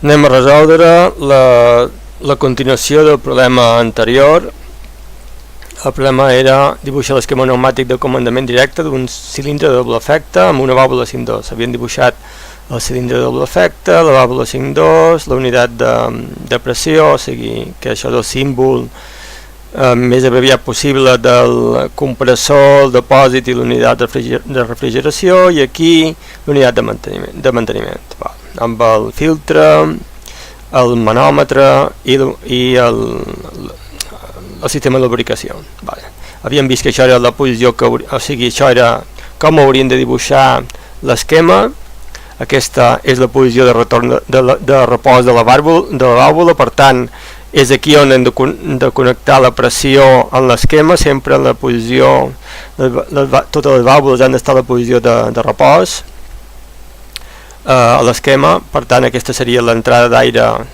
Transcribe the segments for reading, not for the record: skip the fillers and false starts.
Anem a resoldre la continuació del problema anterior. El problema era dibuixar l'esquema pneumàtic de comandament directe d'un cilindre de doble efecte amb una vàlvula 5.2. Havien dibuixat el cilindre de doble efecte, la vàlvula 5.2, la unitat de pressió, o sigui que això és el símbol més abreviat possible del compressor, el depòsit i l'unitat de refrigeració, i aquí l'unitat de manteniment. Amb el filtre, el manòmetre i el sistema de lubricació. Havíem vist que això era la posició, o sigui, això era com hauríem de dibuixar l'esquema. Aquesta és la posició de retorn de repòs de la vàlvula, per tant, és aquí on hem de connectar la pressió en l'esquema, sempre en la posició, totes les vàlvules han d'estar a la posició de repòs a l'esquema. Per tant, aquesta seria l'entrada d'aire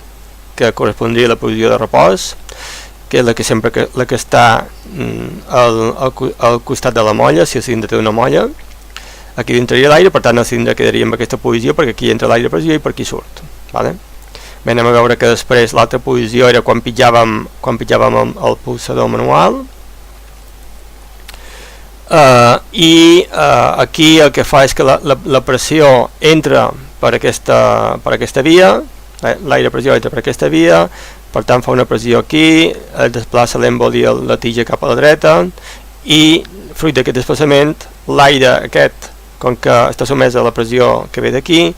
que correspondria a la posició de repòs, que és la que està al costat de la molla, si el cilindre té una molla. Aquí entraria l'aire, per tant el cilindre quedaria en aquesta posició, perquè aquí entra l'aire a pressió i per aquí surt. Bé, anem a veure que després l'altra posició era quan pitjàvem el pulsador manual. Aquí el que fa és que la pressió entra per aquesta via, l'aire pressió entra per aquesta via, per tant fa una pressió aquí, es desplaça l'èmbol i la tija cap a la dreta, i fruit d'aquest desplaçament l'aire aquest, com que està sotmès a la pressió que ve d'aquí,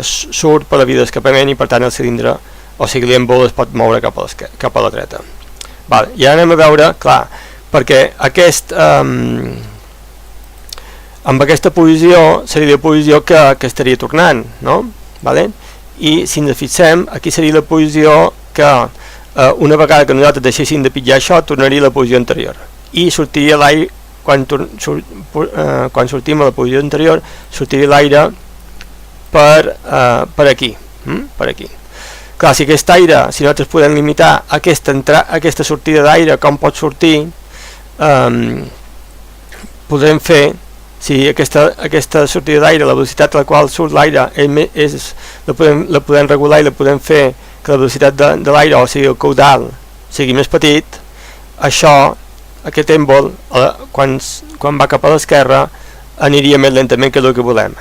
surt per la via d'escapament i per tant el cilindre, o sigui l'èmbol, es pot moure cap a la dreta. I ara anem a veure, clar, perquè amb aquesta posició seria la posició que estaria tornant, no? I si ens fixem, aquí seria la posició que una vegada que nosaltres deixéssim de pitjar això, tornaria a la posició anterior i sortiria l'aire. Quan sortim a la posició anterior, sortiria l'aire per aquí. Clar, si aquest aire, si nosaltres podem limitar aquesta sortida d'aire, com pot sortir, podrem fer, si aquesta sortida d'aire, la velocitat a la qual surt l'aire, la podem regular i la podem fer que la velocitat de l'aire, o sigui el caudal, sigui més petit, aquest èmbol, quan va cap a l'esquerra, aniria més lentament que el que volem.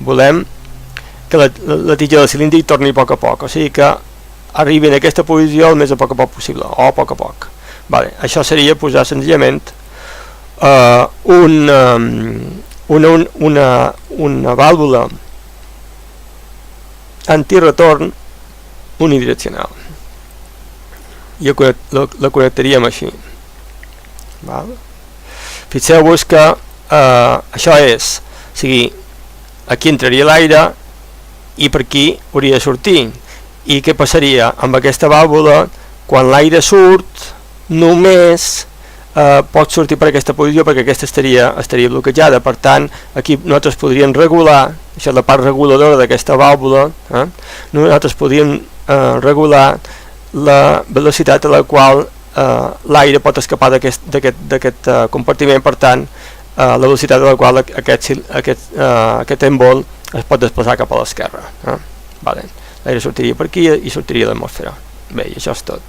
Volem que la tija del cilindre torni a poc a poc, o sigui que arribi en aquesta posició el més a poc possible, o a poc a poc. Això seria posar senzillament una vàlvula antiretorn unidireccional, i la connectaríem així. Fixeu-vos que això és, o sigui, aquí entraria l'aire i per aquí hauria de sortir. I què passaria amb aquesta vàlvula? Quan l'aire surt, només pot sortir per aquesta posició, perquè aquesta estaria bloquejada. Per tant, aquí nosaltres podríem regular, això és la part reguladora d'aquesta vàlvula, nosaltres podríem regular la velocitat a la qual l'aire pot escapar d'aquest compartiment. Per tant, la velocitat a la qual aquest èmbol es pot desplaçar cap a l'esquerra. L'aire sortiria per aquí i sortiria a l'atmosfera. Bé, i això és tot.